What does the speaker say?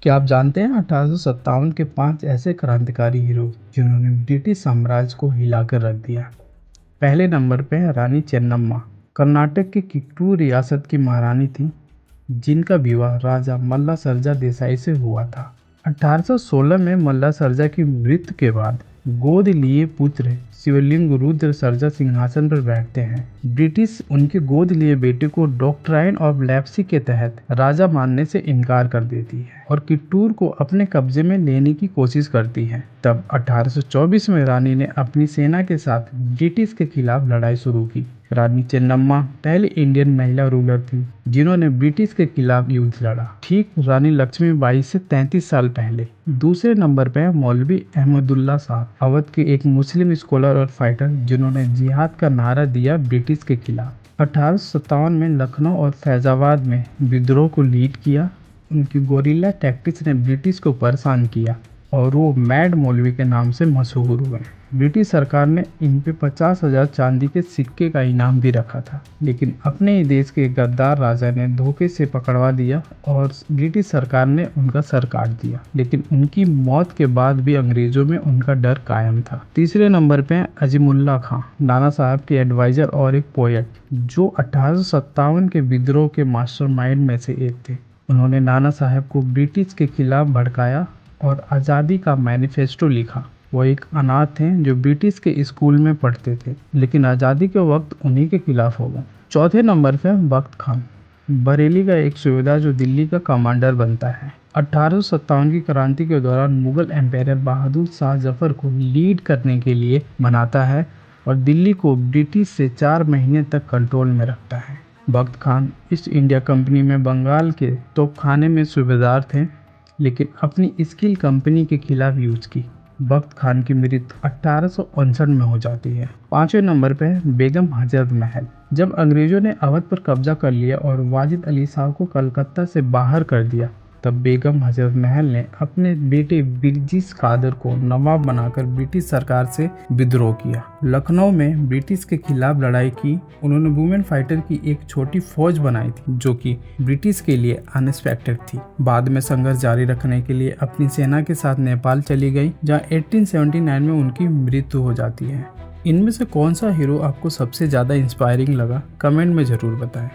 क्या आप जानते हैं 1857 के 5 ऐसे क्रांतिकारी हीरो जिन्होंने ब्रिटिश साम्राज्य को हिलाकर रख दिया। पहले नंबर पे है रानी चेन्नम्मा। कर्नाटक की किट्टूर रियासत की महारानी थी, जिनका विवाह राजा मल्ला सरजा देसाई से हुआ था। 1816 में मल्ला सरजा की मृत्यु के बाद गोद लिए पुत्र शिवलिंग रुद्र सरजा सिंहासन पर बैठते हैं। ब्रिटिश उनके गोद लिए बेटे को डॉक्ट्राइन ऑफ लेप्सी के तहत राजा मानने से इनकार कर देती है और किट्टूर को अपने कब्जे में लेने की कोशिश करती है। तब 1824 में रानी ने अपनी सेना के साथ ब्रिटिश के खिलाफ लड़ाई शुरू की। रानी चेन्नम्मा पहली इंडियन महिला रूलर थी जिन्होंने ब्रिटिश के खिलाफ युद्ध लड़ा, ठीक रानी लक्ष्मीबाई से 33 साल पहले। दूसरे नंबर पे मौलवी अहमदुल्ला साहब, अवध के एक मुस्लिम स्कॉलर और फाइटर जिन्होंने जिहाद का नारा दिया ब्रिटिश के खिलाफ। 1857 में लखनऊ और फैजाबाद में विद्रोह को लीड किया। उनकी गोरिल्ला टैक्टिक्स ने ब्रिटिश को परेशान किया और वो मैड मौलवी के नाम से मशहूर हुए। ब्रिटिश सरकार ने इन पे 50,000 चांदी के सिक्के का इनाम भी रखा था, लेकिन अपने ही देश के गद्दार राजा ने धोखे से पकड़वा दिया और ब्रिटिश सरकार ने उनका सर काट दिया। लेकिन उनकी मौत के बाद भी अंग्रेजों में उनका डर कायम था। तीसरे नंबर पे अजीमुल्ला खां, नाना साहब के एडवाइजर और एक पोएट, जो 1857 के विद्रोह के मास्टरमाइंड में से एक थे। उन्होंने नाना साहब को ब्रिटिश के खिलाफ भड़काया और आज़ादी का मैनिफेस्टो लिखा। वो एक अनाथ थे जो ब्रिटिश के स्कूल में पढ़ते थे, लेकिन आज़ादी के वक्त उन्हीं के खिलाफ हो गए। चौथे नंबर पे बख्त खान, बरेली का एक सूबेदार जो दिल्ली का कमांडर बनता है। 1857 की क्रांति के दौरान मुगल एम्पायर बहादुर शाह जफर को लीड करने के लिए बनाता है और दिल्ली को ब्रिटिश से 4 महीने तक कंट्रोल में रखता है। बख्त खान ईस्ट इंडिया कंपनी में बंगाल के तोपखाने में सूबेदार थे, लेकिन अपनी स्किल कंपनी के खिलाफ यूज की। बख्त खान की मृत्यु 1859 में हो जाती है। पांचवें नंबर पे है बेगम हजरत महल। जब अंग्रेजों ने अवध पर कब्जा कर लिया और वाजिद अली शाह को कलकत्ता से बाहर कर दिया, तब बेगम हजरत महल ने अपने बेटे बिरजिस कादर को नवाब बनाकर ब्रिटिश सरकार से विद्रोह किया। लखनऊ में ब्रिटिश के खिलाफ लड़ाई की। उन्होंने वुमेन फाइटर की एक छोटी फौज बनाई थी जो कि ब्रिटिश के लिए अनएक्सपेक्टेड थी। बाद में संघर्ष जारी रखने के लिए अपनी सेना के साथ नेपाल चली गई, जहां 1879 में उनकी मृत्यु हो जाती है। इनमें से कौन सा हीरो आपको सबसे ज़्यादा इंस्पायरिंग लगा, कमेंट में ज़रूर बताएं।